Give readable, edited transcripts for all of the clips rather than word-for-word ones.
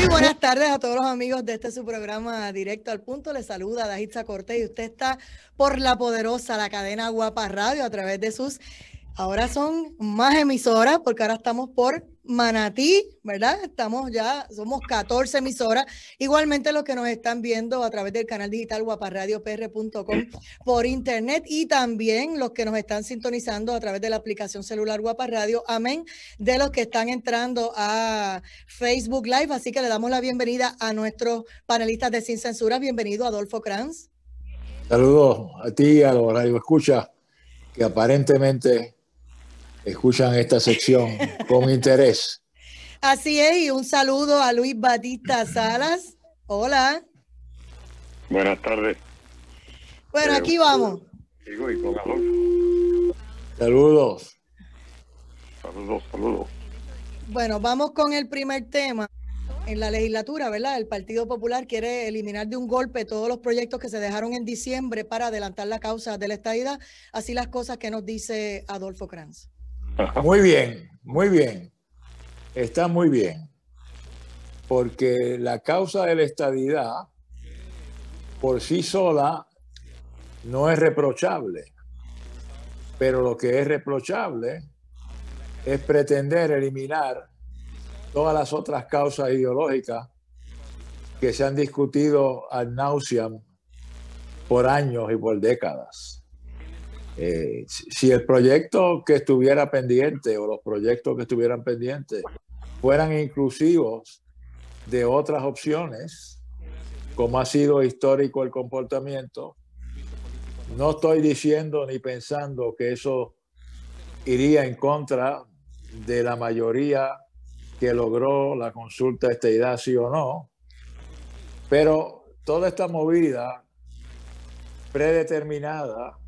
Muy buenas tardes a todos los amigos de su programa Directo al Punto. Les saluda Dajitza Cortés y usted está por la poderosa, la cadena Guapa Radio a través de sus... Ahora son más emisoras porque ahora estamos por Manatí, ¿verdad? Somos 14 emisoras. Igualmente los que nos están viendo a través del canal digital guaparadiopr.com por internet y también los que nos están sintonizando a través de la aplicación celular Guapa Radio. Amén de los que están entrando a Facebook Live. Así que le damos la bienvenida a nuestros panelistas de Sin Censura. Bienvenido, Adolfo Kranz. Saludos a ti y a los radioescuchas que aparentemente escuchan esta sección con interés. Así es, y un saludo a Luis Batista Salas. Hola. Buenas tardes. Bueno, aquí vamos. Saludos. Saludos. Bueno, vamos con el primer tema. En la legislatura, ¿verdad? El Partido Popular quiere eliminar de un golpe todos los proyectos que se dejaron en diciembre para adelantar la causa de la estadidad. Así las cosas que nos dice Adolfo Kranz. Muy bien, muy bien. Está muy bien. Porque la causa de la estadidad por sí sola no es reprochable. Pero lo que es reprochable es pretender eliminar todas las otras causas ideológicas que se han discutido ad nauseam por años y por décadas. Si el proyecto que estuviera pendiente o los proyectos que estuvieran pendientes fueran inclusivos de otras opciones, como ha sido histórico el comportamiento, no estoy diciendo ni pensando que eso iría en contra de la mayoría que logró la consulta de estadidad, sí o no, pero toda esta movida predeterminada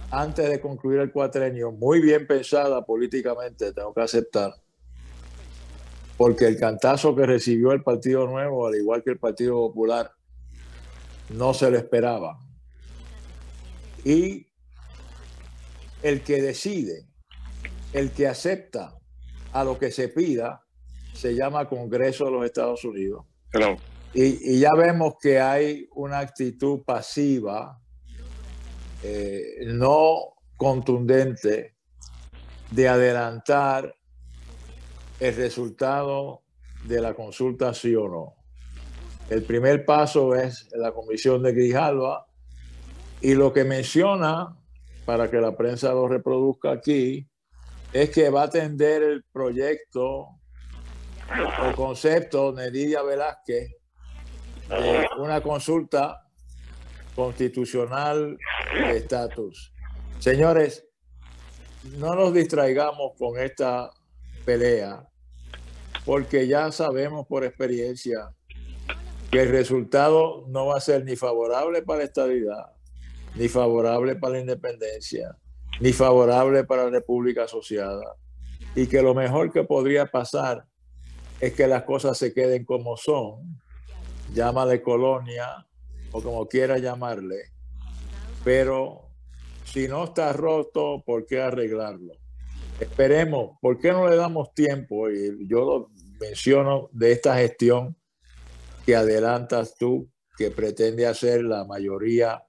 antes de concluir el cuatrenio, muy bien pensada políticamente, tengo que aceptar, porque el cantazo que recibió el Partido Nuevo, al igual que el Partido Popular, no se lo esperaba. Y el que decide, el que acepta a lo que se pida, se llama Congreso de los Estados Unidos. Hello. Y ya vemos que hay una actitud pasiva, no contundente, de adelantar el resultado de la consulta sí o no. El primer paso es la comisión de Grijalva y lo que menciona, para que la prensa lo reproduzca aquí, es que va a atender el proyecto o concepto de Nidia Velázquez de una consulta constitucional de estatus. Señores, no nos distraigamos con esta pelea, porque ya sabemos por experiencia que el resultado no va a ser ni favorable para la estadidad, ni favorable para la independencia, ni favorable para la República Asociada, y que lo mejor que podría pasar es que las cosas se queden como son, llámale colonia o como quiera llamarle, pero si no está roto, ¿por qué arreglarlo? Esperemos, ¿por qué no le damos tiempo? Y yo lo menciono de esta gestión que adelantas tú, que pretende hacer la mayoría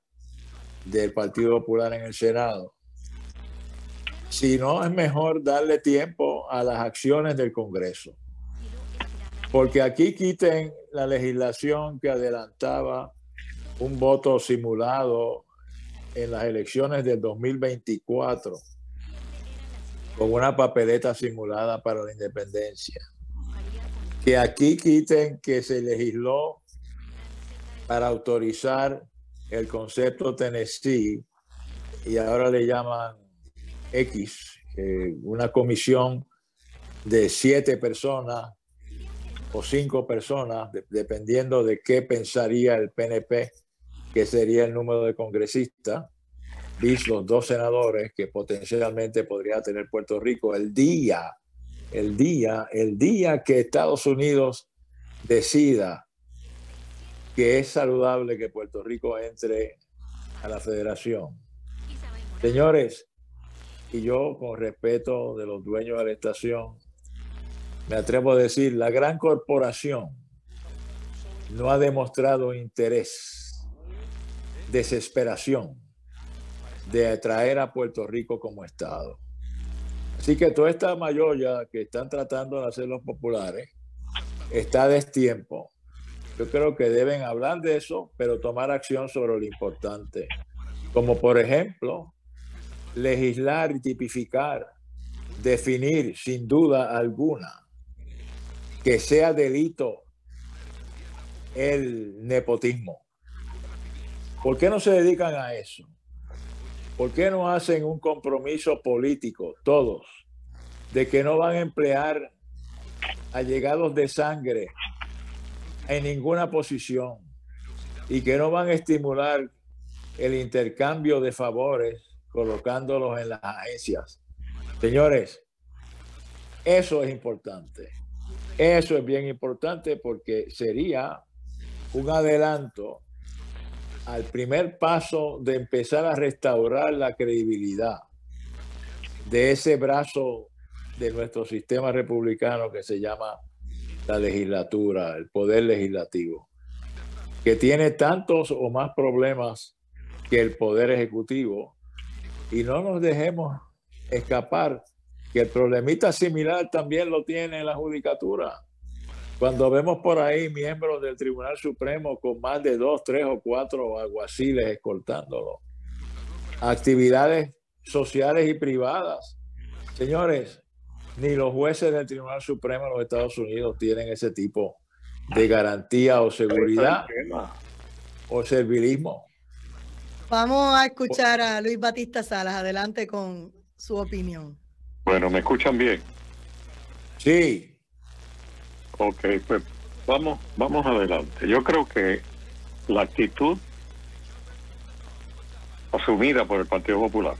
del Partido Popular en el Senado. Si no, es mejor darle tiempo a las acciones del Congreso. Porque aquí quiten la legislación que adelantaba un voto simulado en las elecciones del 2024 con una papeleta simulada para la independencia. Que aquí quiten que se legisló para autorizar el concepto Tennessee y ahora le llaman X, una comisión de 7 personas o 5 personas, dependiendo de qué pensaría el PNP que sería el número de congresistas, vis los 2 senadores que potencialmente podría tener Puerto Rico el día que Estados Unidos decida que es saludable que Puerto Rico entre a la federación. Señores, y yo con respeto de los dueños de la estación, me atrevo a decir, la gran corporación no ha demostrado interés, desesperación de atraer a Puerto Rico como Estado. Así que toda esta mayolla que están tratando de hacer los populares está a destiempo. Yo creo que deben hablar de eso, pero tomar acción sobre lo importante, como por ejemplo, legislar y tipificar, definir sin duda alguna que sea delito el nepotismo. ¿Por qué no se dedican a eso? ¿Por qué no hacen un compromiso político todos de que no van a emplear allegados de sangre en ninguna posición y que no van a estimular el intercambio de favores colocándolos en las agencias? Señores, eso es importante. Eso es bien importante porque sería un adelanto al primer paso de empezar a restaurar la credibilidad de ese brazo de nuestro sistema republicano que se llama la legislatura, el poder legislativo, que tiene tantos o más problemas que el poder ejecutivo. Y no nos dejemos escapar que el problemita similar también lo tiene la judicatura. Cuando vemos por ahí miembros del Tribunal Supremo con más de 2, 3 o 4 alguaciles escoltándolo, actividades sociales y privadas. Señores, ni los jueces del Tribunal Supremo de los Estados Unidos tienen ese tipo de garantía o seguridad o servilismo. Vamos a escuchar a Luis Batista Salas. Adelante con su opinión. Bueno, ¿me escuchan bien? Sí. Ok, pues vamos adelante. Yo creo que la actitud asumida por el Partido Popular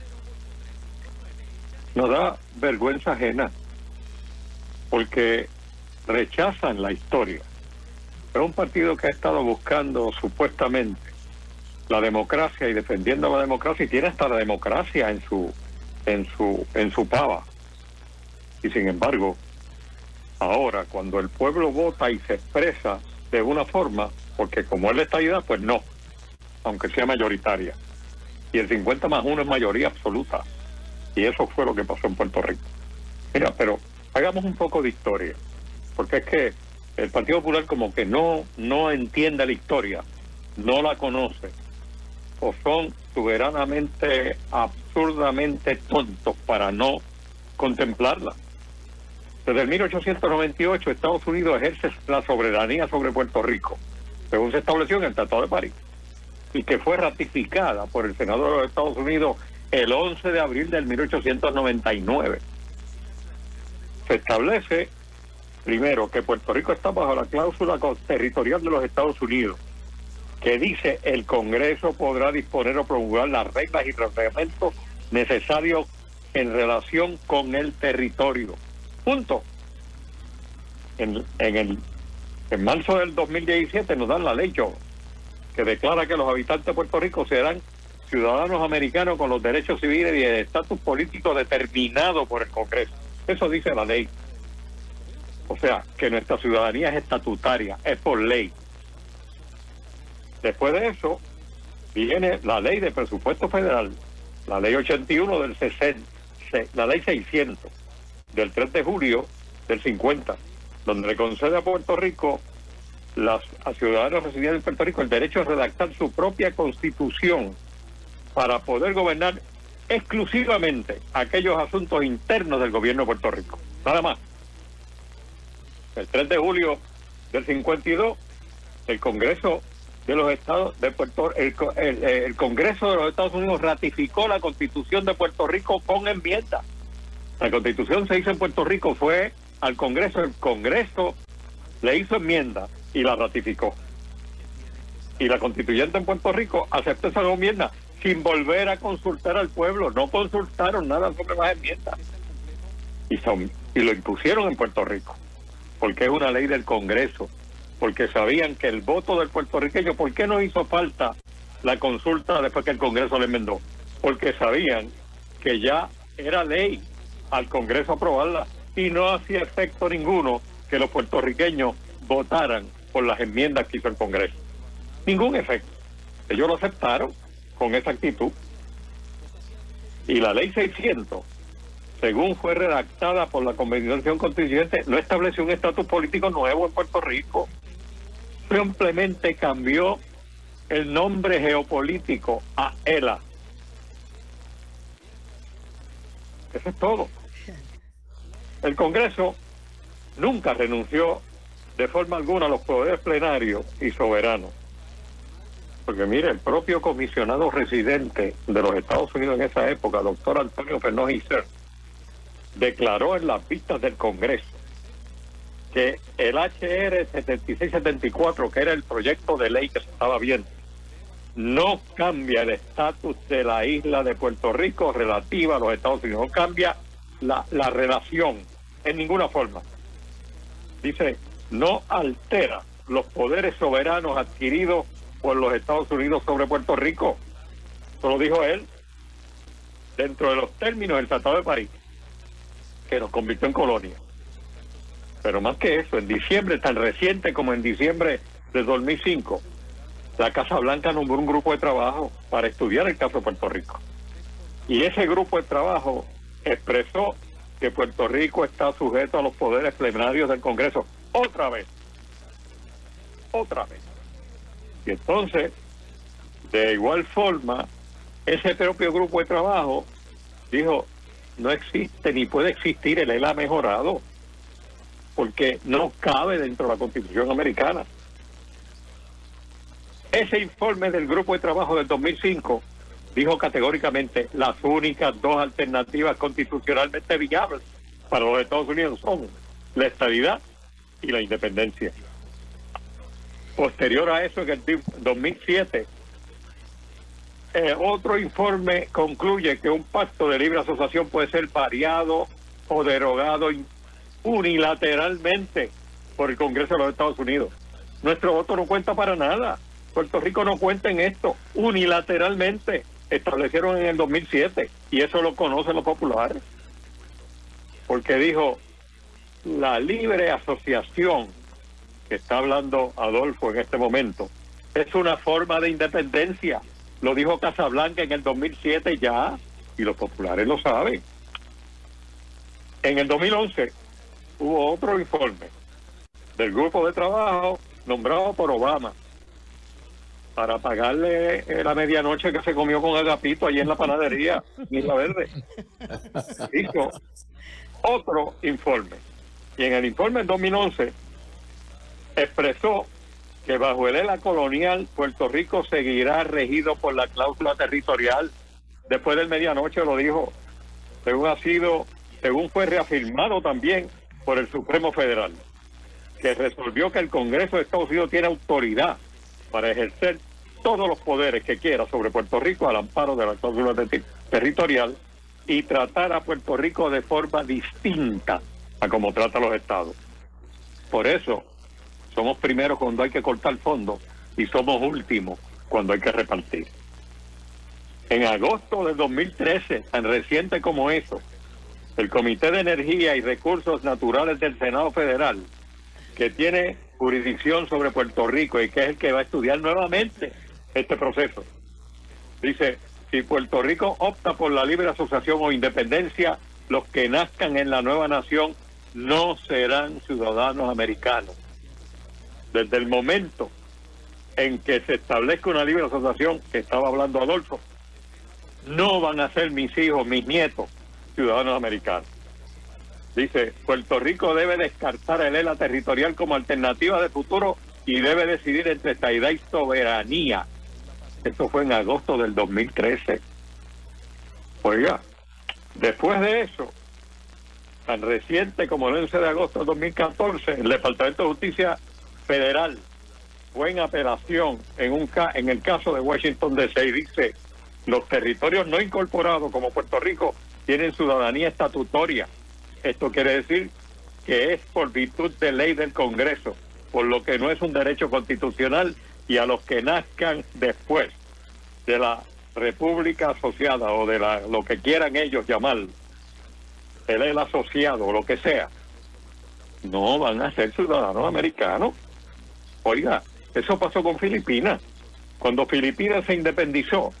nos da vergüenza ajena, porque rechazan la historia. Es un partido que ha estado buscando supuestamente la democracia y defendiendo la democracia, y tiene hasta la democracia en su pava. Y sin embargo, ahora cuando el pueblo vota y se expresa de una forma, porque como es la estadidad, pues no, aunque sea mayoritaria. Y el 50+1 es mayoría absoluta. Y eso fue lo que pasó en Puerto Rico. Mira, pero hagamos un poco de historia, porque es que el Partido Popular como que no entiende la historia, no la conoce, o son soberanamente, absurdamente tontos para no contemplarla. Desde el 1898 Estados Unidos ejerce la soberanía sobre Puerto Rico, según se estableció en el Tratado de París, y que fue ratificada por el Senado de los Estados Unidos el 11 de abril del 1899. Se establece, primero, que Puerto Rico está bajo la cláusula territorial de los Estados Unidos, que dice: el Congreso podrá disponer o promulgar las reglas y reglamentos necesarios en relación con el territorio. Punto. En marzo del 2017 nos dan la ley Jones, que declara que los habitantes de Puerto Rico serán ciudadanos americanos con los derechos civiles y el estatus político determinado por el Congreso. Eso dice la ley. O sea, que nuestra ciudadanía es estatutaria, es por ley. Después de eso, viene la ley de presupuesto federal, la ley 81 del 60, la ley 600 del 3 de julio del 50, donde le concede a Puerto Rico, a ciudadanos residentes en Puerto Rico, el derecho a redactar su propia constitución para poder gobernar exclusivamente aquellos asuntos internos del gobierno de Puerto Rico. Nada más. El 3 de julio del 52, el Congreso de los Estados de Puerto el Congreso de los Estados Unidos ratificó la Constitución de Puerto Rico con enmienda. La Constitución se hizo en Puerto Rico, fue al Congreso, el Congreso le hizo enmienda y la ratificó. Y la constituyente en Puerto Rico aceptó esa enmienda sin volver a consultar al pueblo. No consultaron nada sobre las enmiendas. Y lo impusieron en Puerto Rico, porque es una ley del Congreso, porque sabían que el voto del puertorriqueño, ¿por qué no hizo falta la consulta después que el Congreso le enmendó? Porque sabían que ya era ley al Congreso aprobarla y no hacía efecto ninguno que los puertorriqueños votaran por las enmiendas que hizo el Congreso. Ningún efecto. Ellos lo aceptaron con esa actitud. Y la ley 600, según fue redactada por la Convención Constituyente, no estableció un estatus político nuevo en Puerto Rico. Simplemente cambió el nombre geopolítico a ELA. Eso es todo. El Congreso nunca renunció de forma alguna a los poderes plenarios y soberanos. Porque mire, el propio comisionado residente de los Estados Unidos en esa época, doctor Antonio Fernández Isser, declaró en las vistas del Congreso que el HR 7674, que era el proyecto de ley que se estaba viendo, no cambia el estatus de la isla de Puerto Rico relativa a los Estados Unidos, no cambia la relación en ninguna forma. Dice, no altera los poderes soberanos adquiridos por los Estados Unidos sobre Puerto Rico. Eso lo dijo él, dentro de los términos del Tratado de París, que nos convirtió en colonia. Pero más que eso, en diciembre, tan reciente como en diciembre de 2005, la Casa Blanca nombró un grupo de trabajo para estudiar el caso de Puerto Rico. Y ese grupo de trabajo expresó que Puerto Rico está sujeto a los poderes plenarios del Congreso. Otra vez. Y entonces, de igual forma, ese propio grupo de trabajo dijo, no existe ni puede existir el ELA mejorado, porque no cabe dentro de la Constitución americana. Ese informe del grupo de trabajo del 2005 dijo categóricamente las únicas dos alternativas constitucionalmente viables para los Estados Unidos son la estadidad y la independencia. Posterior a eso, en el 2007, otro informe concluye que un pacto de libre asociación puede ser variado o derogado unilateralmente por el Congreso de los Estados Unidos. Nuestro voto no cuenta para nada. Puerto Rico no cuenta en esto. Unilateralmente establecieron en el 2007, y eso lo conocen los populares, porque dijo, la libre asociación, que está hablando Adolfo en este momento, es una forma de independencia. Lo dijo Casablanca en el 2007 ya, y los populares lo saben. En el 2011 hubo otro informe del grupo de trabajo nombrado por Obama para pagarle la medianoche que se comió con Agapito allí en la panadería en Isla Verde. Hizo otro informe. Y en el informe del 2011 expresó que bajo el ELA colonial Puerto Rico seguirá regido por la cláusula territorial. Después del medianoche lo dijo, según fue reafirmado también por el Supremo Federal, que resolvió que el Congreso de Estados Unidos tiene autoridad para ejercer todos los poderes que quiera sobre Puerto Rico al amparo de la cláusula territorial y tratar a Puerto Rico de forma distinta a como trata a los estados. Por eso somos primeros cuando hay que cortar fondos y somos últimos cuando hay que repartir. En agosto del 2013, tan reciente como eso, el Comité de Energía y Recursos Naturales del Senado Federal, que tiene jurisdicción sobre Puerto Rico y que es el que va a estudiar nuevamente este proceso, dice, si Puerto Rico opta por la libre asociación o independencia, los que nazcan en la nueva nación no serán ciudadanos americanos. Desde el momento en que se establezca una libre asociación, que estaba hablando Adolfo, no van a ser mis hijos, mis nietos, ciudadanos americanos. Dice, Puerto Rico debe descartar el ELA territorial como alternativa de futuro y debe decidir entre estadidad y soberanía. Eso fue en agosto del 2013. Oiga, después de eso, tan reciente como el 11 de agosto del 2014, el Departamento de Justicia Federal fue en apelación en el caso de Washington D.C. y dice, los territorios no incorporados como Puerto Rico tienen ciudadanía estatutaria. Esto quiere decir que es por virtud de ley del Congreso, por lo que no es un derecho constitucional, y a los que nazcan después de la República Asociada o de lo que quieran ellos llamar, el asociado o lo que sea, no van a ser ciudadanos americanos. Oiga, eso pasó con Filipinas. Cuando Filipinas se independizó,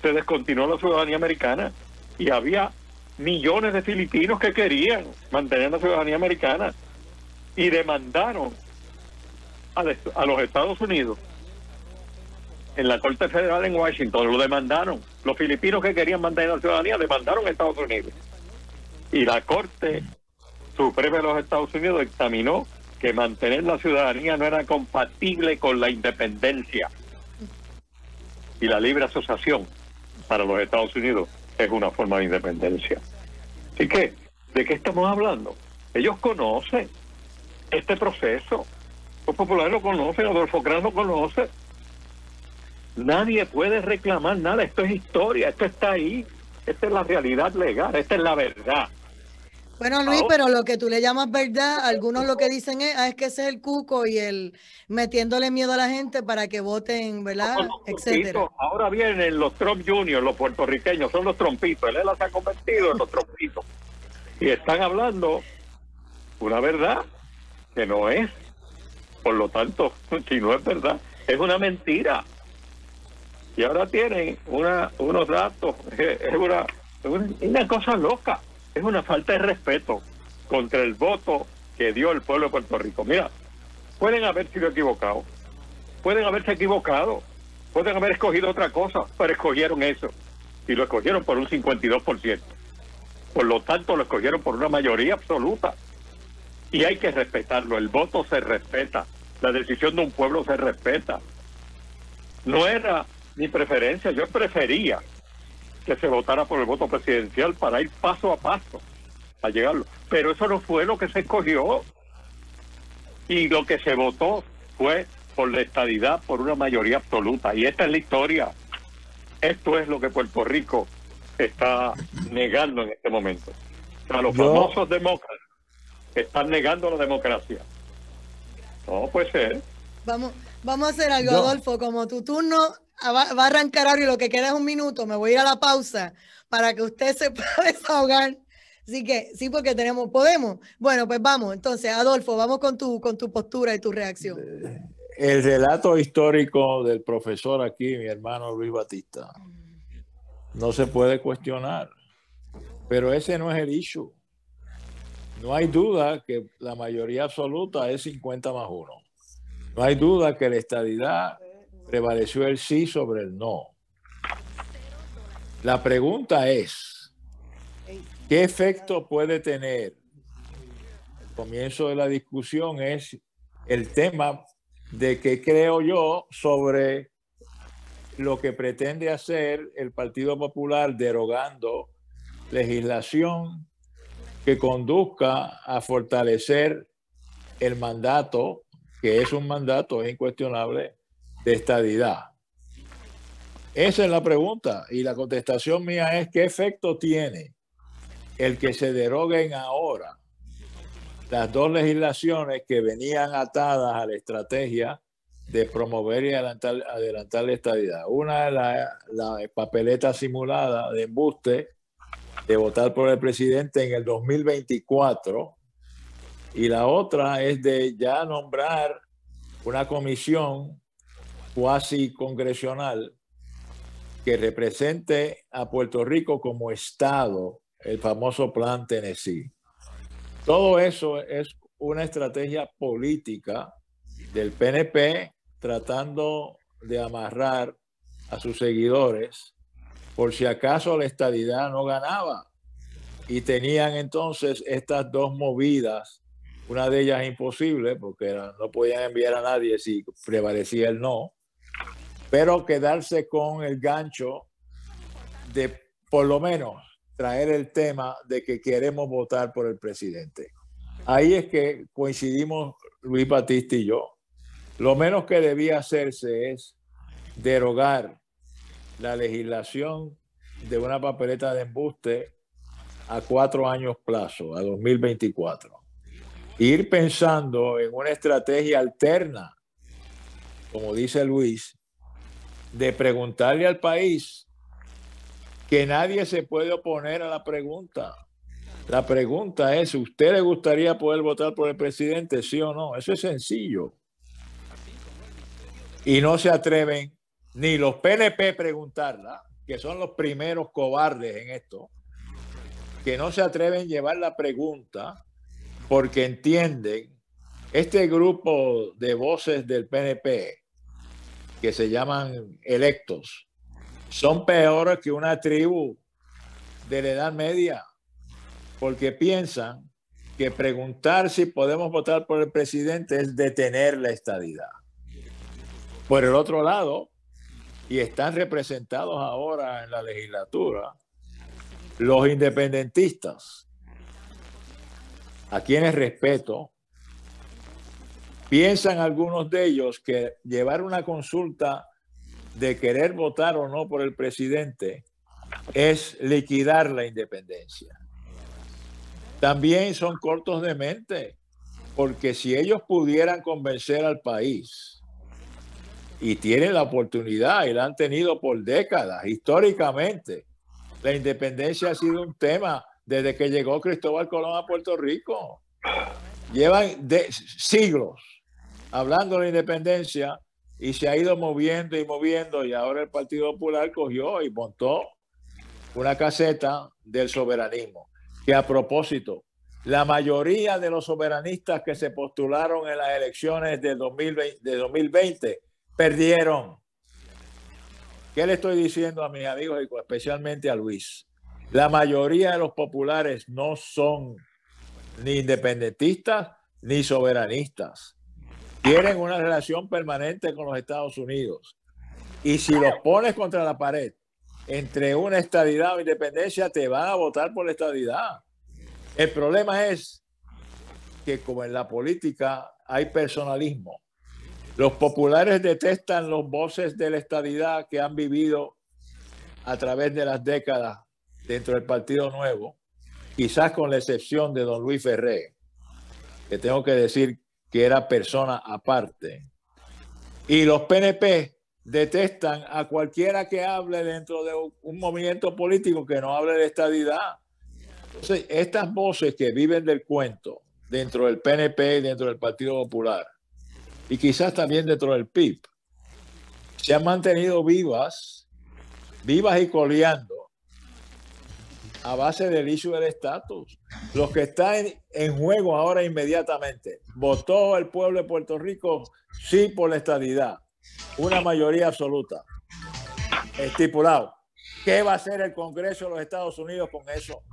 se descontinuó la ciudadanía americana y había millones de filipinos que querían mantener la ciudadanía americana y demandaron a los Estados Unidos en la Corte Federal en Washington, lo demandaron. Los filipinos que querían mantener la ciudadanía demandaron a Estados Unidos. Y la Corte Suprema de los Estados Unidos dictaminó que mantener la ciudadanía no era compatible con la independencia. Y la libre asociación para los Estados Unidos es una forma de independencia. Así que, ¿de qué estamos hablando? Ellos conocen este proceso. Los populares lo conocen, Adolfo Cras lo conoce. Nadie puede reclamar nada. Esto es historia, esto está ahí. Esta es la realidad legal, esta es la verdad. Bueno, Luis, pero lo que tú le llamas verdad, algunos lo que dicen es que ese es el cuco y el metiéndole miedo a la gente para que voten, ¿verdad? Etcétera. Ahora vienen los Trump Juniors, los puertorriqueños, son los trompitos. Él se ha convertido en los trompitos. Y están hablando una verdad que no es. Por lo tanto, si no es verdad, es una mentira. Y ahora tienen unos datos, es una cosa loca. Es una falta de respeto contra el voto que dio el pueblo de Puerto Rico. Mira, pueden haber sido equivocados, pueden haberse equivocado, pueden haber escogido otra cosa, pero escogieron eso. Y lo escogieron por un 52%. Por lo tanto, lo escogieron por una mayoría absoluta. Y hay que respetarlo. El voto se respeta. La decisión de un pueblo se respeta. No era mi preferencia. Yo prefería que se votara por el voto presidencial para ir paso a paso a llegarlo. Pero eso no fue lo que se escogió. Y lo que se votó fue por la estadidad por una mayoría absoluta. Y esta es la historia. Esto es lo que Puerto Rico está negando en este momento. O sea, los famosos demócratas están negando la democracia. No puede ser. Vamos a hacer algo, Adolfo. Como tu turno va a arrancar ahora y lo que queda es un minuto, me voy a ir a la pausa para que usted se pueda desahogar. Así que sí, porque podemos. Bueno, pues vamos. Entonces, Adolfo, vamos con tu postura y tu reacción. El relato histórico del profesor aquí, mi hermano Luis Batista, no se puede cuestionar. Pero ese no es el issue. No hay duda que la mayoría absoluta es 50+1. No hay duda que la estadidad prevaleció el sí sobre el no. La pregunta es, ¿qué efecto puede tener? El comienzo de la discusión es el tema de qué creo yo sobre lo que pretende hacer el Partido Popular derogando legislación que conduzca a fortalecer el mandato, que es un mandato, es incuestionable, de estadidad. Esa es la pregunta, y la contestación mía es: ¿qué efecto tiene el que se deroguen ahora las dos legislaciones que venían atadas a la estrategia de promover y adelantar la estadidad? Una es la papeleta simulada de embuste de votar por el presidente en el 2024, y la otra es de ya nombrar una comisión cuasi congresional que represente a Puerto Rico como Estado, el famoso Plan Tennessee. Todo eso es una estrategia política del PNP tratando de amarrar a sus seguidores por si acaso la estadidad no ganaba. Y tenían entonces estas dos movidas, una de ellas imposible porque no podían enviar a nadie si prevalecía el no, pero quedarse con el gancho de por lo menos traer el tema de que queremos votar por el presidente. Ahí es que coincidimos Luis Batista y yo. Lo menos que debía hacerse es derogar la legislación de una papeleta de embuste a 4 años plazo, a 2024. Ir pensando en una estrategia alterna, como dice Luis, de preguntarle al país que nadie se puede oponer a la pregunta. La pregunta es: ¿usted le gustaría poder votar por el presidente, sí o no? Eso es sencillo. Y no se atreven ni los PNP preguntarla, que son los primeros cobardes en esto, que no se atreven a llevar la pregunta porque entienden este grupo de voces del PNP que se llaman electos son peores que una tribu de la Edad Media, porque piensan que preguntar si podemos votar por el presidente es detener la estadidad. Por el otro lado, y están representados ahora en la legislatura, los independentistas, a quienes respeto, piensan algunos de ellos que llevar una consulta de querer votar o no por el presidente es liquidar la independencia. También son cortos de mente, porque si ellos pudieran convencer al país, y tienen la oportunidad y la han tenido por décadas, históricamente, la independencia ha sido un tema desde que llegó Cristóbal Colón a Puerto Rico. Llevan siglos hablando de la independencia y se ha ido moviendo y moviendo, y ahora el Partido Popular cogió y montó una caseta del soberanismo, que a propósito, la mayoría de los soberanistas que se postularon en las elecciones de 2020 perdieron. ¿Qué le estoy diciendo a mis amigos y especialmente a Luis? La mayoría de los populares no son ni independentistas ni soberanistas. Tienen una relación permanente con los Estados Unidos. Y si los pones contra la pared entre una estadidad o independencia, te van a votar por la estadidad. El problema es que, como en la política hay personalismo, los populares detestan los voces de la estadidad que han vivido a través de las décadas dentro del Partido Nuevo, quizás con la excepción de don Luis Ferré, que tengo que decir que era persona aparte. Y los PNP detestan a cualquiera que hable dentro de un movimiento político que no hable de estadidad. Entonces, estas voces que viven del cuento dentro del PNP y dentro del Partido Popular, y quizás también dentro del PIB, se han mantenido vivas y coleando a base del issue del estatus. Los que están en juego ahora inmediatamente, votó el pueblo de Puerto Rico sí por la estadidad, una mayoría absoluta, estipulado. ¿Qué va a hacer el Congreso de los Estados Unidos con eso?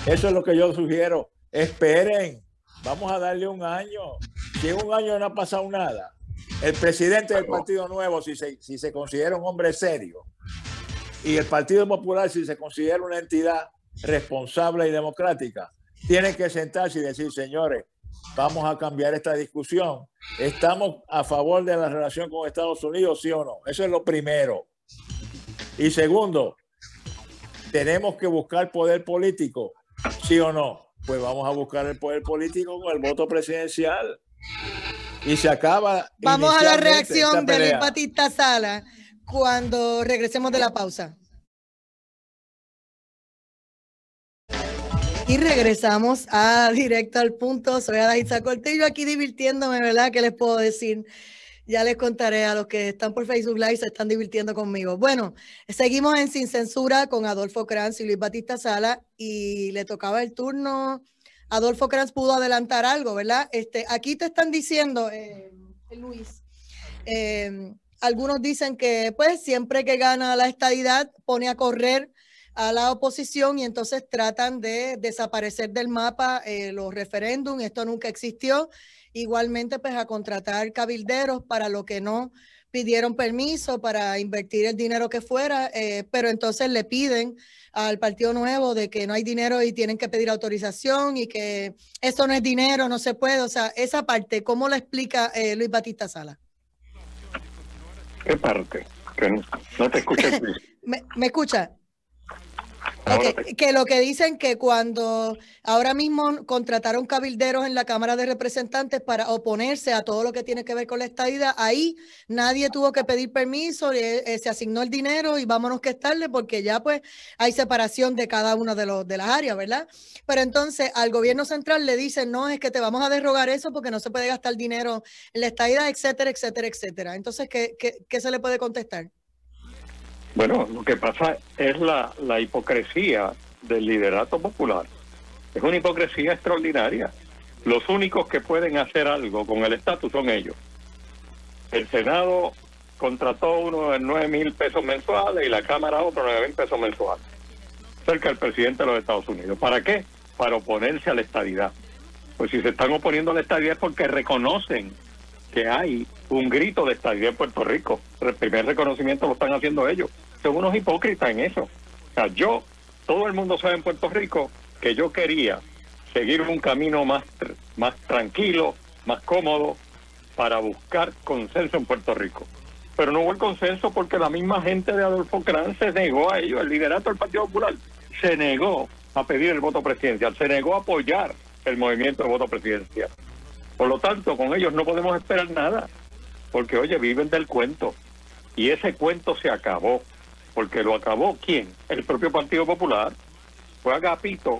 Eso es lo que yo sugiero. Esperen, vamos a darle un año. Si en un año no ha pasado nada, el presidente del Partido Nuevo, si se considera un hombre serio, y el Partido Popular, si se considera una entidad responsable y democrática, tienen que sentarse y decir, señores, vamos a cambiar esta discusión. ¿Estamos a favor de la relación con Estados Unidos, sí o no? Eso es lo primero. Y segundo, tenemos que buscar poder político, sí o no. Pues vamos a buscar el poder político con el voto presidencial. Y se acaba. Vamos a la reacción de Luis Batista Sala cuando regresemos de la pausa. Y regresamos a Directo al Punto. Soy Adaitza Cortillo, aquí divirtiéndome, ¿verdad? ¿Qué les puedo decir? Ya les contaré a los que están por Facebook Live, se están divirtiendo conmigo. Bueno, seguimos en Sin Censura con Adolfo Cranz y Luis Batista Sala, y le tocaba el turno. Adolfo Cranz pudo adelantar algo, ¿verdad? Aquí te están diciendo, Luis, algunos dicen que pues siempre que gana la estadidad pone a correr a la oposición y entonces tratan de desaparecer del mapa los referéndums. Esto nunca existió. Igualmente, pues a contratar cabilderos para lo que no pidieron permiso, para invertir el dinero que fuera, pero entonces le piden al Partido Nuevo de que no hay dinero y tienen que pedir autorización y que eso no es dinero, no se puede. O sea, esa parte, ¿cómo la explica Luis Batista Sala? ¿Qué parte? Que no te escuché. ¿Me escucha? Que lo que dicen que cuando ahora mismo contrataron cabilderos en la Cámara de Representantes para oponerse a todo lo que tiene que ver con la estadidad, ahí nadie tuvo que pedir permiso, se asignó el dinero y vámonos que es tarde porque ya pues hay separación de cada una de las áreas, ¿verdad? Pero entonces al gobierno central le dicen, no, es que te vamos a derrogar eso porque no se puede gastar dinero en la estadidad, etcétera, etcétera, etcétera. Entonces, ¿qué se le puede contestar? Bueno, lo que pasa es la hipocresía del liderato popular. Es una hipocresía extraordinaria. Los únicos que pueden hacer algo con el estatus son ellos. El Senado contrató uno en 9,000 pesos mensuales y la Cámara otro 9,000 pesos mensuales. Cerca del presidente de los Estados Unidos. ¿Para qué? Para oponerse a la estadidad. Pues si se están oponiendo a la estadidad es porque reconocen que hay un grito de estadidad en Puerto Rico. El primer reconocimiento lo están haciendo ellos. Son unos hipócritas en eso. O sea, todo el mundo sabe en Puerto Rico que yo quería seguir un camino más tranquilo, más cómodo, para buscar consenso en Puerto Rico. Pero no hubo el consenso porque la misma gente de Adolfo Cranz se negó a ello. El liderato del Partido Popular se negó a pedir el voto presidencial, se negó a apoyar el movimiento de voto presidencial. Por lo tanto, con ellos no podemos esperar nada, porque, oye, viven del cuento. Y ese cuento se acabó, porque lo acabó, ¿quién? El propio Partido Popular. Fue Agapito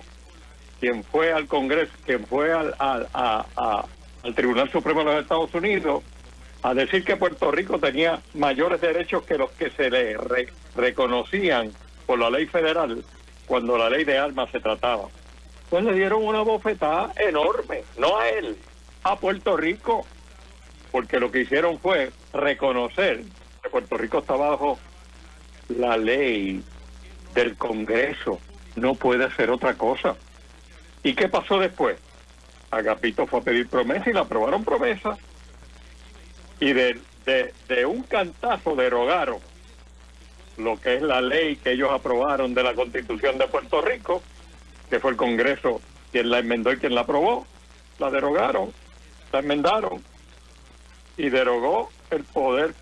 quien fue al Congreso, quien fue al Tribunal Supremo de los Estados Unidos a decir que Puerto Rico tenía mayores derechos que los que se le reconocían por la ley federal cuando la ley de armas se trataba. Pues le dieron una bofetada enorme, no a él, a Puerto Rico, porque lo que hicieron fue reconocer que Puerto Rico está bajo la ley del Congreso, no puede hacer otra cosa. ¿Y qué pasó después? Agapito fue a pedir promesa y le aprobaron promesa, y de un cantazo derogaron lo que es la ley que ellos aprobaron de la Constitución de Puerto Rico, que fue el Congreso quien la enmendó y quien la aprobó. La derogaron, la enmendaron y derogó el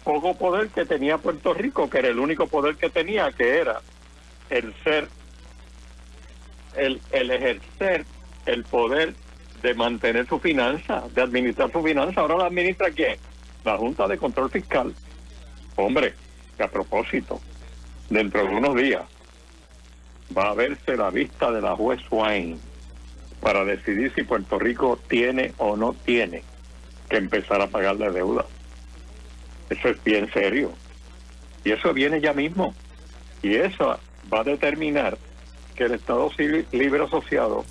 poco poder que tenía Puerto Rico, que era el único poder que tenía, que era el ejercer el poder de mantener su finanza, de administrar su finanza. Ahora la administra ¿quién? La Junta de Control Fiscal. Hombre, que a propósito, dentro de unos días va a verse la vista de la juez Swain para decidir si Puerto Rico tiene o no tiene que empezar a pagar la deuda. Eso es bien serio. Y eso viene ya mismo. Y eso va a determinar que el Estado Civil Libre Asociado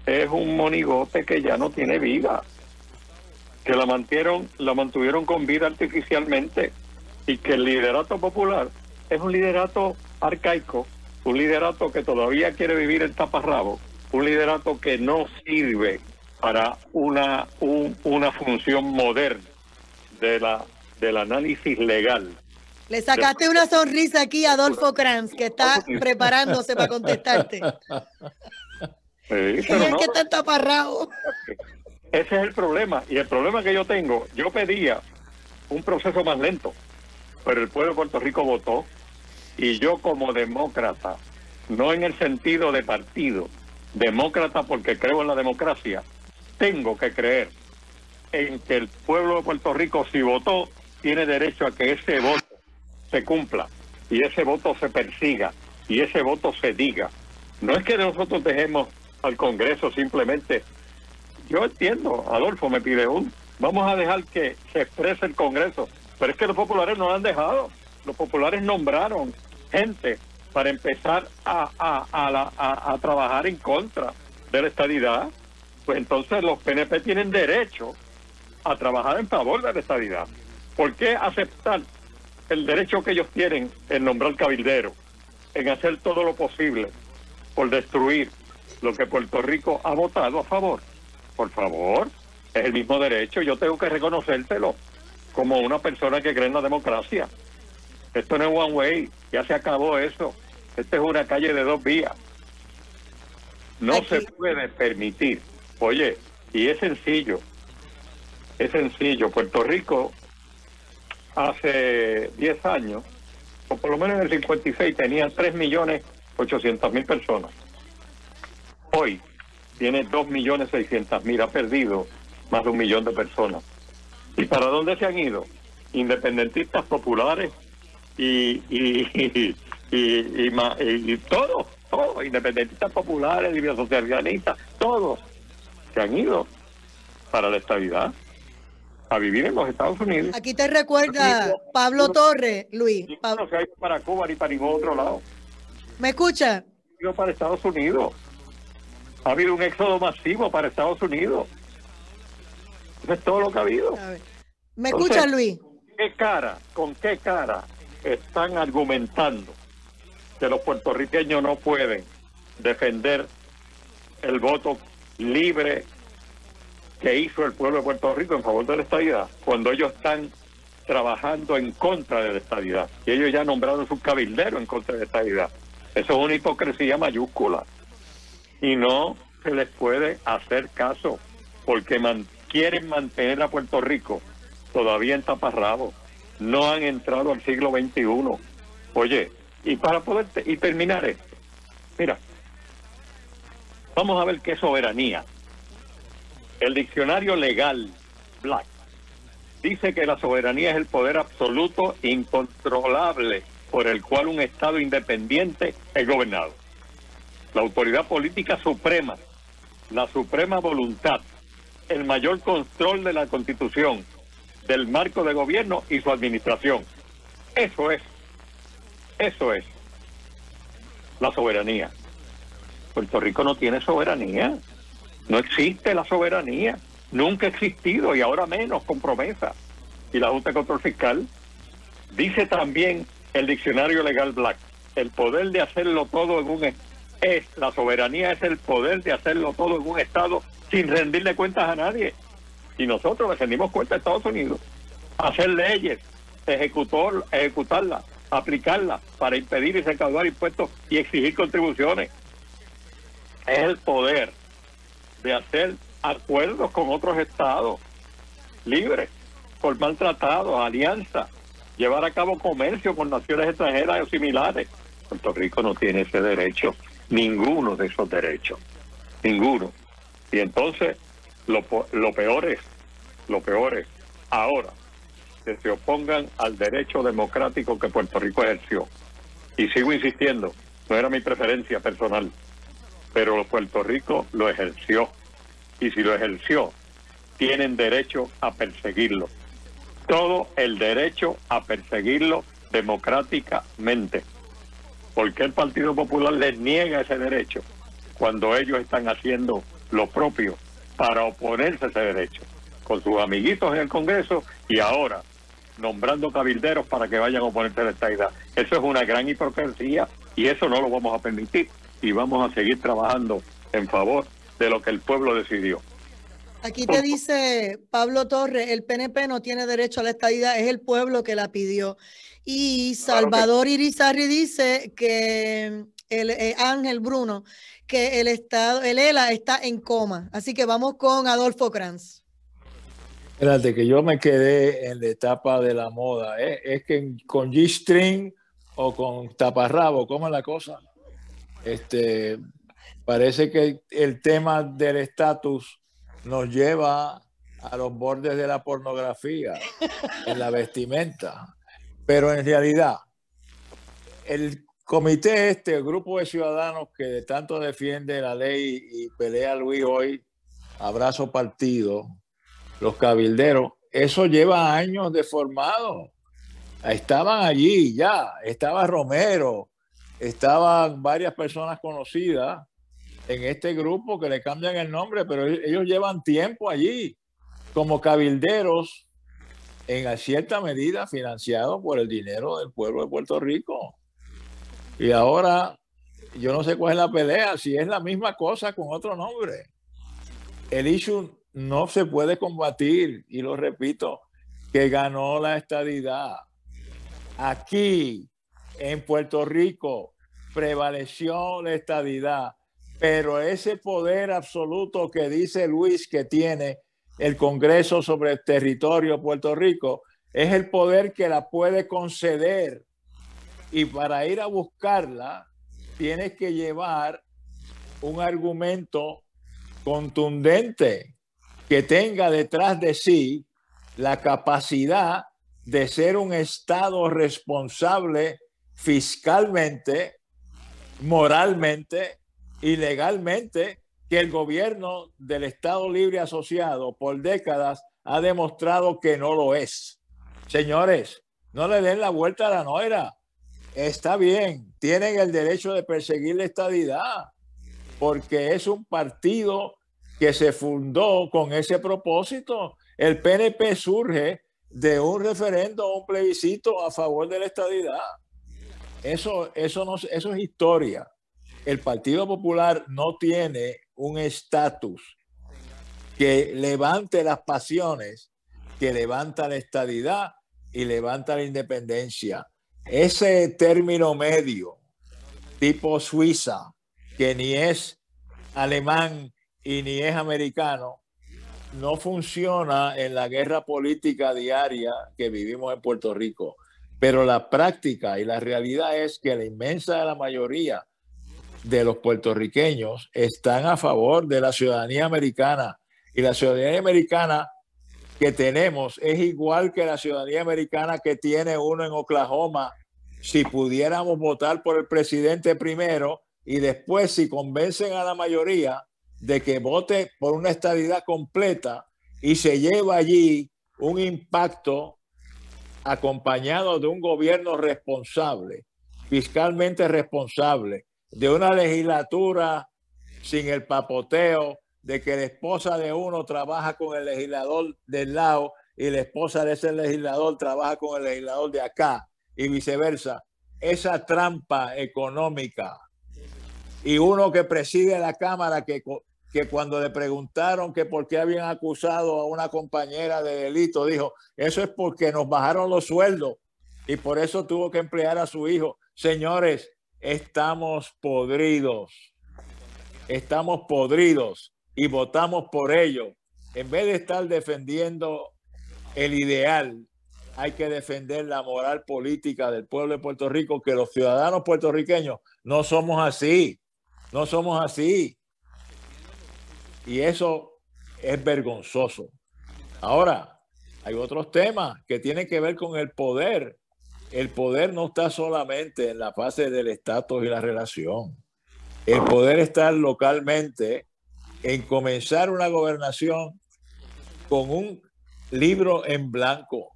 es un monigote que ya no tiene vida. Que la mantuvieron con vida artificialmente. Y que el liderato popular es un liderato arcaico, un liderato que todavía quiere vivir en taparrabo, un liderato que no sirve para una función moderna del análisis legal. Le sacaste una sonrisa aquí a Adolfo Cranz, que está preparándose para contestarte. Sí, pero es no, que está taparrabo. Ese es el problema. Y el problema que yo tengo, yo pedía un proceso más lento, pero el pueblo de Puerto Rico votó, y yo como demócrata, no en el sentido de partido, demócrata porque creo en la democracia, tengo que creer en que el pueblo de Puerto Rico, si votó, tiene derecho a que ese voto se cumpla, y ese voto se persiga, y ese voto se diga. No es que nosotros dejemos al Congreso simplemente. Yo entiendo, Adolfo me pide vamos a dejar que se exprese el Congreso, pero es que los populares no lo han dejado. Los populares nombraron gente para empezar a trabajar en contra de la estadidad. Pues entonces los PNP tienen derecho a trabajar en favor de la estadidad. ¿Por qué aceptar el derecho que ellos tienen en nombrar cabildero, en hacer todo lo posible por destruir lo que Puerto Rico ha votado a favor? Por favor, es el mismo derecho. Yo tengo que reconocértelo como una persona que cree en la democracia. Esto no es one way, ya se acabó eso. Esta es una calle de 2 vías. No se puede permitir. Oye, y es sencillo. Puerto Rico hace 10 años, o por lo menos en el 56, tenía 3,5 800.000 personas. Hoy tiene 2.600.000, ha perdido más de 1 millón de personas. ¿Y para dónde se han ido? Independentistas populares y todos, independentistas populares, socialistas, todos se han ido para la estabilidad, a vivir en los Estados Unidos. Aquí te recuerda Pablo Torres, Luis. No se ha ido para Cuba ni para ningún otro lado. ¿Me escucha? Ha ido para Estados Unidos. Ha habido un éxodo masivo para Estados Unidos. Eso es todo lo que ha habido. ¿Me escucha, Luis? ¿Con qué cara están argumentando que los puertorriqueños no pueden defender el voto libre que hizo el pueblo de Puerto Rico en favor de la estadidad, cuando ellos están trabajando en contra de la estadidad y ellos ya nombraron su cabildero en contra de la estadidad? Eso es una hipocresía mayúscula y no se les puede hacer caso porque quieren mantener a Puerto Rico todavía en taparrabos. No han entrado al siglo XXI. Oye, y para poder terminar esto, mira, vamos a ver qué es soberanía. El diccionario legal Black dice que la soberanía es el poder absoluto incontrolable por el cual un Estado independiente es gobernado. La autoridad política suprema, la suprema voluntad, el mayor control de la Constitución, del marco de gobierno y su administración. Eso es la soberanía. Puerto Rico no tiene soberanía. No existe la soberanía. Nunca ha existido y ahora menos con promesa. Y la Junta de Control Fiscal dice también el diccionario legal Black, el poder de hacerlo todo la soberanía es el poder de hacerlo todo en un Estado sin rendirle cuentas a nadie. Y nosotros le rendimos cuentas a Estados Unidos. Hacer leyes, ejecutarlas, aplicarlas para impedir y recaudar impuestos y exigir contribuciones. Es el poder de hacer acuerdos con otros estados libres, formar tratados, alianzas, llevar a cabo comercio con naciones extranjeras o similares. Puerto Rico no tiene ese derecho, ninguno de esos derechos, ninguno. Y entonces lo peor es ahora que se opongan al derecho democrático que Puerto Rico ejerció. Y sigo insistiendo, no era mi preferencia personal, pero Puerto Rico lo ejerció. Y si lo ejerció, tienen derecho a perseguirlo. Todo el derecho a perseguirlo democráticamente. ¿Por qué el Partido Popular les niega ese derecho cuando ellos están haciendo lo propio para oponerse a ese derecho? Con sus amiguitos en el Congreso y ahora nombrando cabilderos para que vayan a oponerse a la estadidad. Eso es una gran hipocresía y eso no lo vamos a permitir y vamos a seguir trabajando en favor de lo que el pueblo decidió. Aquí te dice Pablo Torres, el PNP no tiene derecho a la estadidad, es el pueblo que la pidió. Y Salvador Irizarry dice que Ángel Bruno, que el ELA está en coma. Así que vamos con Adolfo Kranz. Espérate, que yo me quedé en la etapa de la moda. Es que con G-string o con taparrabo, ¿cómo es la cosa? Parece que el tema del estatus nos lleva a los bordes de la pornografía en la vestimenta. Pero en realidad, el comité el grupo de ciudadanos que tanto defiende la ley y pelea Luis hoy, abrazo partido, los cabilderos, eso lleva años de formado. Estaban allí ya, estaba Romero, estaban varias personas conocidas en este grupo que le cambian el nombre, pero ellos llevan tiempo allí como cabilderos en cierta medida financiados por el dinero del pueblo de Puerto Rico. Y ahora yo no sé cuál es la pelea, si es la misma cosa con otro nombre. El issue no se puede combatir, y lo repito, que ganó la estadidad. Aquí en Puerto Rico prevaleció la estadidad, pero ese poder absoluto que dice Luis que tiene el Congreso sobre el territorio de Puerto Rico es el poder que la puede conceder, y para ir a buscarla tienes que llevar un argumento contundente que tenga detrás de sí la capacidad de ser un Estado responsable fiscalmente, moralmente y legalmente, que el gobierno del Estado Libre Asociado por décadas ha demostrado que no lo es. Señores, no le den la vuelta a la noira. Está bien, tienen el derecho de perseguir la estadidad, porque es un partido que se fundó con ese propósito. El PNP surge de un referendo, un plebiscito a favor de la estadidad. Eso es historia. El Partido Popular no tiene un estatus que levante las pasiones, que levanta la estadidad y levanta la independencia. Ese término medio, tipo Suiza, que ni es alemán y ni es americano, no funciona en la guerra política diaria que vivimos en Puerto Rico. Pero la práctica y la realidad es que la inmensa mayoría de los puertorriqueños están a favor de la ciudadanía americana. Y la ciudadanía americana que tenemos es igual que la ciudadanía americana que tiene uno en Oklahoma. Si pudiéramos votar por el presidente primero y después, si convencen a la mayoría de que vote por una estadidad completa y se lleva allí un impacto acompañado de un gobierno responsable, fiscalmente responsable, de una legislatura sin el papoteo de que la esposa de uno trabaja con el legislador del lado y la esposa de ese legislador trabaja con el legislador de acá y viceversa. Esa trampa económica. Y uno que preside la Cámara que cuando le preguntaron que por qué habían acusado a una compañera de delito, dijo, eso es porque nos bajaron los sueldos y por eso tuvo que emplear a su hijo. Señores, estamos podridos y votamos por ello. En vez de estar defendiendo el ideal, hay que defender la moral política del pueblo de Puerto Rico, que los ciudadanos puertorriqueños no somos así. Y eso es vergonzoso. Ahora, hay otros temas que tienen que ver con el poder. El poder no está solamente en la fase del estatus y la relación. El poder está localmente en comenzar una gobernación con un libro en blanco,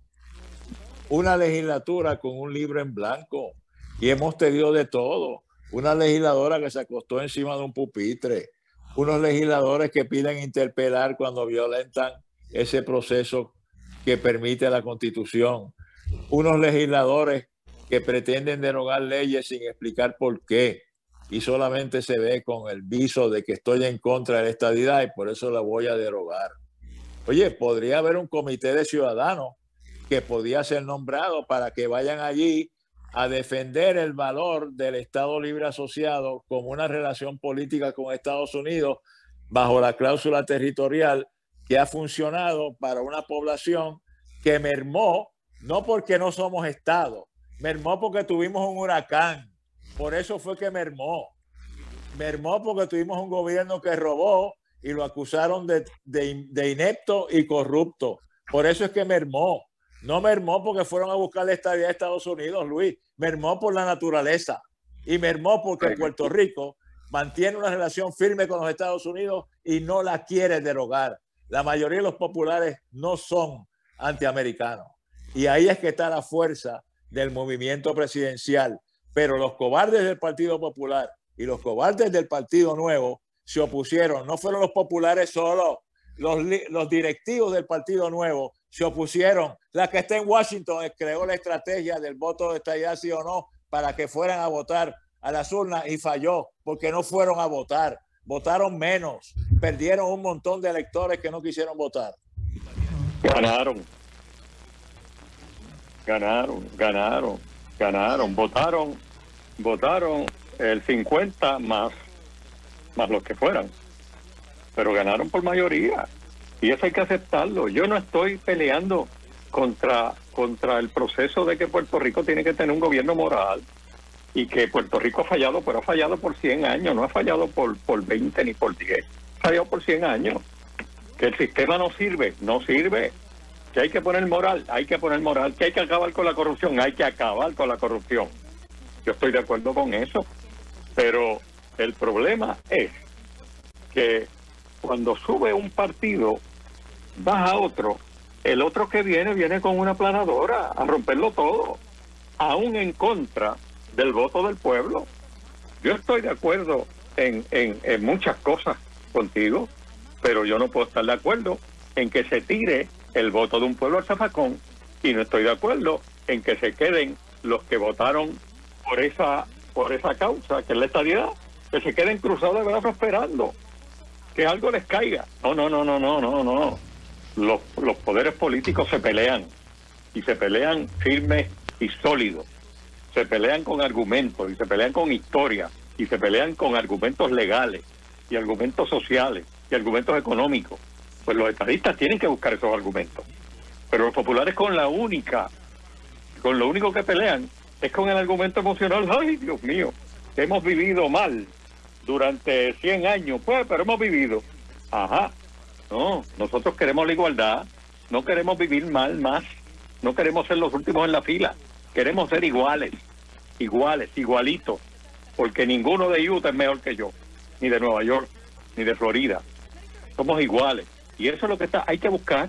una legislatura con un libro en blanco. Y hemos tenido de todo. Una legisladora que se acostó encima de un pupitre, unos legisladores que piden interpelar cuando violentan ese proceso que permite la Constitución, unos legisladores que pretenden derogar leyes sin explicar por qué y solamente se ve con el viso de que estoy en contra de la estadidad y por eso la voy a derogar. Oye, podría haber un comité de ciudadanos que podía ser nombrado para que vayan allí a defender el valor del Estado Libre Asociado como una relación política con Estados Unidos bajo la cláusula territorial que ha funcionado para una población que mermó, no porque no somos Estado, mermó porque tuvimos un huracán, por eso fue que mermó porque tuvimos un gobierno que robó y lo acusaron de inepto y corrupto, por eso es que mermó. No mermó porque fueron a buscar la estadía de Estados Unidos, Luis. Mermó por la naturaleza. Y mermó porque Puerto Rico mantiene una relación firme con los Estados Unidos y no la quiere derogar. La mayoría de los populares no son antiamericanos. Y ahí es que está la fuerza del movimiento presidencial. Pero los cobardes del Partido Popular y los cobardes del Partido Nuevo se opusieron. No fueron los populares solo. Los directivos del Partido Nuevo se opusieron. La que está en Washington creó la estrategia del voto de estadidad sí o no para que fueran a votar a las urnas y falló porque no fueron a votar. Votaron menos. Perdieron un montón de electores que no quisieron votar. Ganaron. Votaron el 50 más los que fueran. Pero ganaron por mayoría. Y eso hay que aceptarlo. Yo no estoy peleando contra el proceso de que Puerto Rico tiene que tener un gobierno moral. y que Puerto Rico ha fallado, pero ha fallado por 100 años, no ha fallado por 20 ni por 10, ha fallado por 100 años. Que el sistema no sirve, que hay que poner moral, que hay que acabar con la corrupción, hay que acabar con la corrupción. Yo estoy de acuerdo con eso, pero el problema es que cuando sube un partido, baja otro, el otro que viene con una planadora a romperlo todo, aún en contra del voto del pueblo. Yo estoy de acuerdo en muchas cosas contigo, pero yo no puedo estar de acuerdo en que se tire el voto de un pueblo al zafacón, y no estoy de acuerdo en que se queden los que votaron por esa causa, que es la estadidad, que se queden cruzados de brazos esperando que algo les caiga. No. Los poderes políticos se pelean, y se pelean firmes y sólidos. Se pelean con argumentos, y se pelean con historia, y se pelean con argumentos legales, y argumentos sociales, y argumentos económicos. Pues los estadistas tienen que buscar esos argumentos. Pero los populares con lo único que pelean es con el argumento emocional. ¡Ay, Dios mío! Hemos vivido mal durante 100 años. Pues, pero hemos vivido. Ajá. No, nosotros queremos la igualdad. No queremos vivir mal más. No queremos ser los últimos en la fila. Queremos ser igualitos. Porque ninguno de Utah es mejor que yo. Ni de Nueva York, ni de Florida. Somos iguales. Y eso es lo que hay que buscar.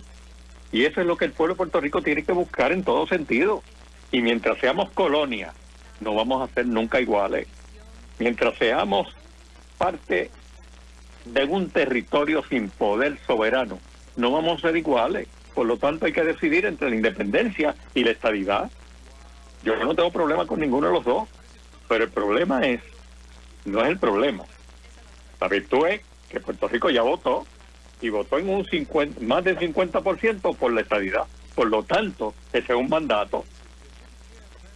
Y eso es lo que el pueblo de Puerto Rico tiene que buscar en todo sentido. Y mientras seamos colonia, no vamos a ser nunca iguales. Mientras seamos parte de un territorio sin poder soberano, no vamos a ser iguales. Por lo tanto, hay que decidir entre la independencia y la estadidad. Yo no tengo problema con ninguno de los dos, pero el problema no es el problema. La virtud es que Puerto Rico ya votó, y votó en más del 50% por la estadidad. Por lo tanto, ese es un mandato.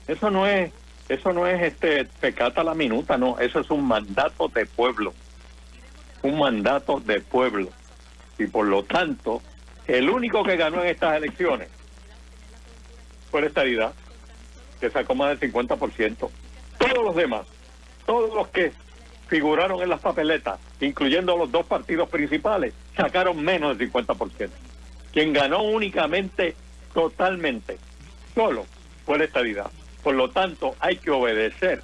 Eso no es pecata la minuta, no, eso es un mandato de pueblo. Un mandato de pueblo. Y por lo tanto, el único que ganó en estas elecciones fue la estadidad, que sacó más del 50%. Todos los demás, todos los que figuraron en las papeletas, incluyendo los dos partidos principales, sacaron menos del 50%. Quien ganó únicamente, totalmente, solo, fue la estadidad. Por lo tanto, hay que obedecer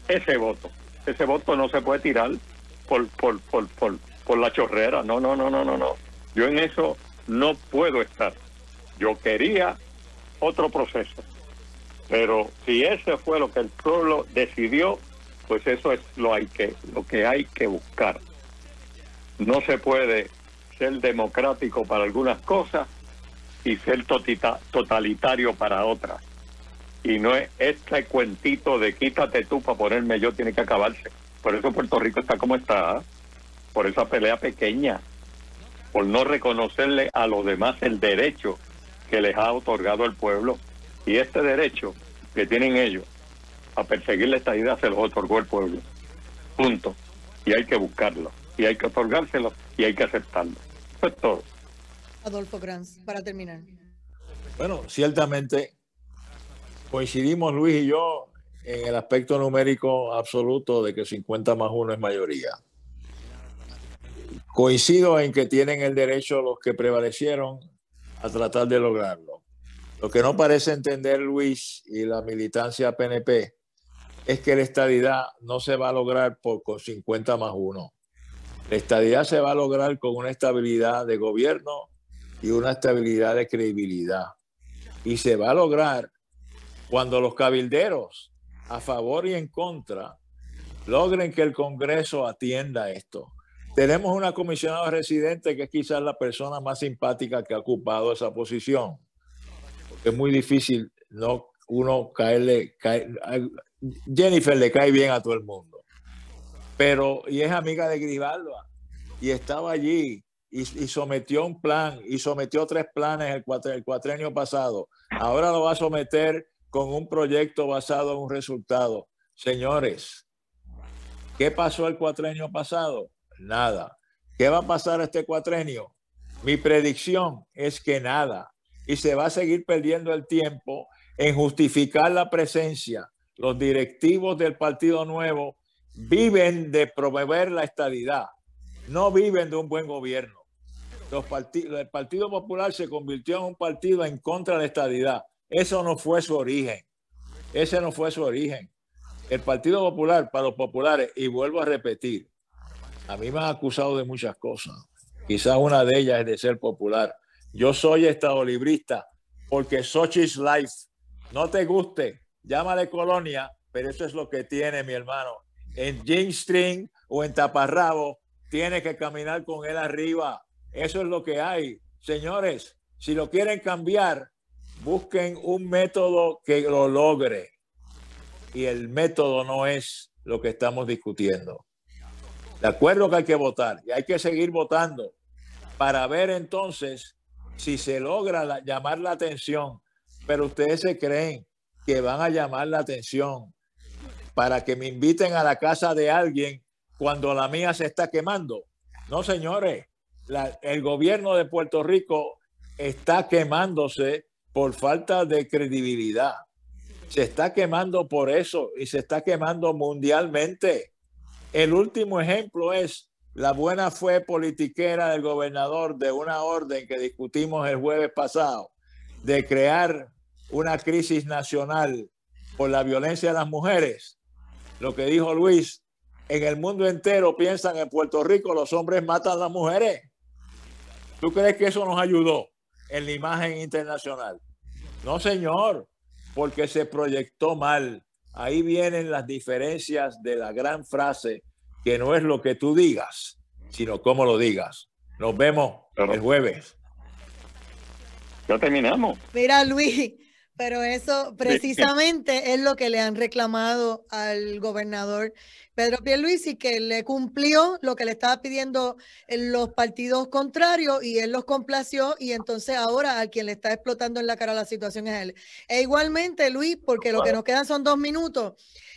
ese voto. Ese voto no se puede tirar por la chorrera. No. Yo en eso no puedo estar. Yo quería otro proceso. Pero si ese fue lo que el pueblo decidió, pues eso es lo que hay que buscar. No se puede ser democrático para algunas cosas y ser totalitario para otras. Y no es este cuentito de quítate tú para ponerme yo, tiene que acabarse. Por eso Puerto Rico está como está, ¿eh? Por esa pelea pequeña, por no reconocerle a los demás el derecho que les ha otorgado el pueblo. Y este derecho que tienen ellos a perseguir la estadidad se los otorgó el pueblo. Punto. Y hay que buscarlo, y hay que otorgárselo, y hay que aceptarlo. Eso es todo. Adolfo Kranz, para terminar. Bueno, ciertamente coincidimos Luis y yo en el aspecto numérico absoluto de que 50+1 es mayoría. Coincido en que tienen el derecho los que prevalecieron a tratar de lograrlo. Lo que no parece entender Luis y la militancia PNP es que la estadidad no se va a lograr con 50+1. La estadidad se va a lograr con una estabilidad de gobierno y una estabilidad de credibilidad. Y se va a lograr cuando los cabilderos, a favor y en contra, logren que el Congreso atienda esto. Tenemos una comisionada residente que es quizás la persona más simpática que ha ocupado esa posición. Porque es muy difícil uno caerle. Jennifer le cae bien a todo el mundo. Y es amiga de Grijalva. Y estaba allí y sometió un plan, y sometió 3 planes el cuatrenio pasado. Ahora lo va a someter con un proyecto basado en un resultado. Señores, ¿qué pasó el cuatrenio pasado? Nada. ¿Qué va a pasar este cuatrenio? Mi predicción es que nada. Y se va a seguir perdiendo el tiempo en justificar la presencia, los directivos del Partido Nuevo viven de promover la estadidad, no viven de un buen gobierno. El Partido Popular se convirtió en un partido en contra de la estadidad. Eso no fue su origen. Ese no fue su origen. El Partido Popular, para los populares, y vuelvo a repetir, a mí me han acusado de muchas cosas. Quizás una de ellas es de ser popular. Yo soy estadolibrista porque Xochitl's life. No te guste, llámale colonia, pero eso es lo que tiene, mi hermano. En Jean String o en Taparrabo, tiene que caminar con él arriba. Eso es lo que hay. Señores, si lo quieren cambiar, busquen un método que lo logre. Y el método no es lo que estamos discutiendo. De acuerdo que hay que votar y hay que seguir votando para ver entonces si se logra llamar la atención. Pero ustedes se creen que van a llamar la atención para que me inviten a la casa de alguien cuando la mía se está quemando. No, señores, el gobierno de Puerto Rico está quemándose por falta de credibilidad. Se está quemando por eso y se está quemando mundialmente. El último ejemplo es la buena fe politiquera del gobernador de una orden que discutimos el jueves pasado de crear una crisis nacional por la violencia de las mujeres. Lo que dijo Luis, en el mundo entero piensan en Puerto Rico los hombres matan a las mujeres. ¿Tú crees que eso nos ayudó en la imagen internacional? No, señor, porque se proyectó mal. Ahí vienen las diferencias de la gran frase, que no es lo que tú digas, sino cómo lo digas. Nos vemos el jueves. Ya terminamos. Mira, Luis, pero eso precisamente es lo que le han reclamado al gobernador Pedro Pierluisi, que le cumplió lo que le estaba pidiendo en los partidos contrarios y él los complació, y entonces ahora a quien le está explotando en la cara la situación es él. E igualmente, Luis, porque lo que nos quedan son 2 minutos,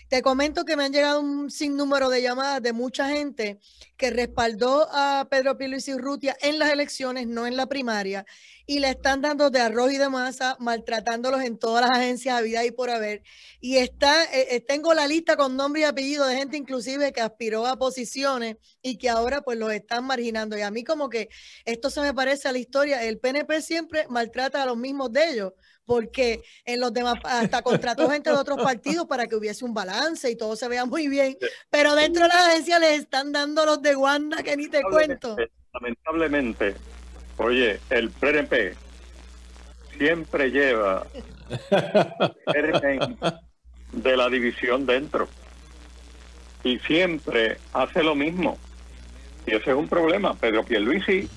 te comento que me han llegado un sinnúmero de llamadas de mucha gente que respaldó a Pedro Pierluisi Urrutia en las elecciones, no en la primaria, y le están dando de arroz y de masa, maltratándolos en todas las agencias habidas y por haber. Y tengo la lista con nombre y apellido de gente inclusive que aspiró a posiciones y que ahora pues los están marginando. Y a mí como que esto se me parece a la historia. El PNP siempre maltrata a los mismos de ellos, porque en los demás hasta contrató gente de otros partidos para que hubiese un balance y todo se vea muy bien, pero dentro de la agencia les están dando los de Wanda que ni te cuento. Lamentablemente, oye, el PNP siempre lleva de la división dentro y siempre hace lo mismo, y ese es un problema. Pedro Pierluisi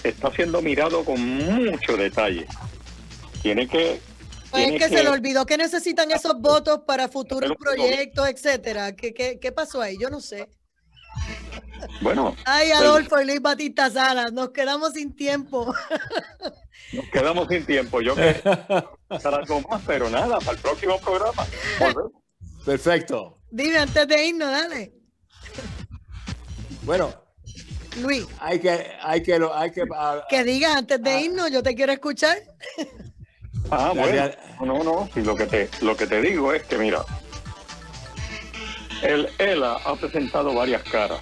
está siendo mirado con mucho detalle. Tiene que... Pues es que se le olvidó que necesitan esos votos para futuros proyectos, etcétera. ¿Qué pasó ahí? Yo no sé. Bueno. Ay, Adolfo y Luis Batista Salas, nos quedamos sin tiempo. Nos quedamos sin tiempo. Yo que para algo más, pero nada, para el próximo programa. Perfecto. Dime antes de irnos, dale. Bueno, Luis, hay que digas antes de irnos, yo te quiero escuchar. Bueno, no, sí, lo que te digo es que mira, el ELA ha presentado varias caras.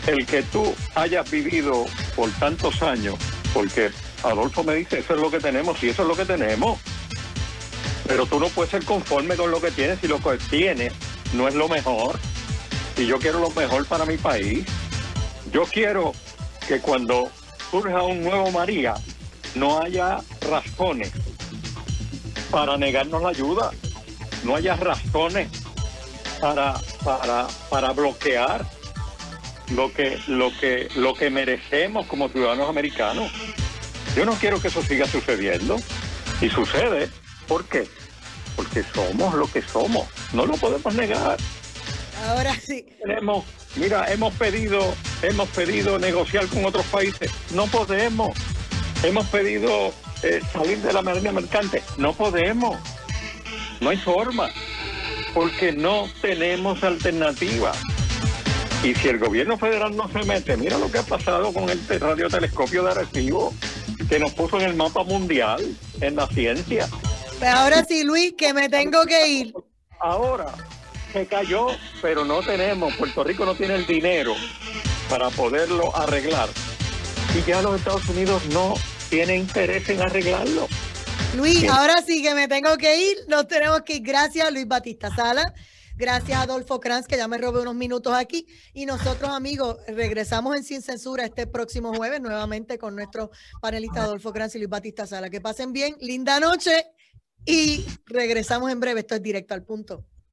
El que tú hayas vivido por tantos años, porque Adolfo me dice, eso es lo que tenemos, y eso es lo que tenemos, pero tú no puedes ser conforme con lo que tienes si lo que tienes no es lo mejor. Y yo quiero lo mejor para mi país. Yo quiero que cuando surja un nuevo María no haya razones para negarnos la ayuda, no haya razones para bloquear lo que merecemos como ciudadanos americanos. Yo no quiero que eso siga sucediendo, y sucede. ¿Por qué? Porque somos lo que somos, no lo podemos negar. Ahora sí. Hemos pedido negociar con otros países, no podemos. Hemos pedido salir de la marina mercante, no podemos. No hay forma, porque no tenemos alternativa. Y si el gobierno federal no se mete, mira lo que ha pasado con el radiotelescopio de Arecibo, que nos puso en el mapa mundial en la ciencia. Pues ahora sí, Luis, que me tengo que ir. ahora se cayó, pero no tenemos, Puerto Rico no tiene el dinero para poderlo arreglar. Y ya los Estados Unidos no tiene interés en arreglarlo. Luis, ahora sí que me tengo que ir, nos tenemos que ir. Gracias a Luis Batista Sala, gracias a Adolfo Kranz, que ya me robé unos minutos aquí, y nosotros, amigos, regresamos en Sin Censura este próximo jueves, nuevamente con nuestro panelista Adolfo Kranz y Luis Batista Sala. Que pasen bien, linda noche, y regresamos en breve. Esto es Directo al Punto.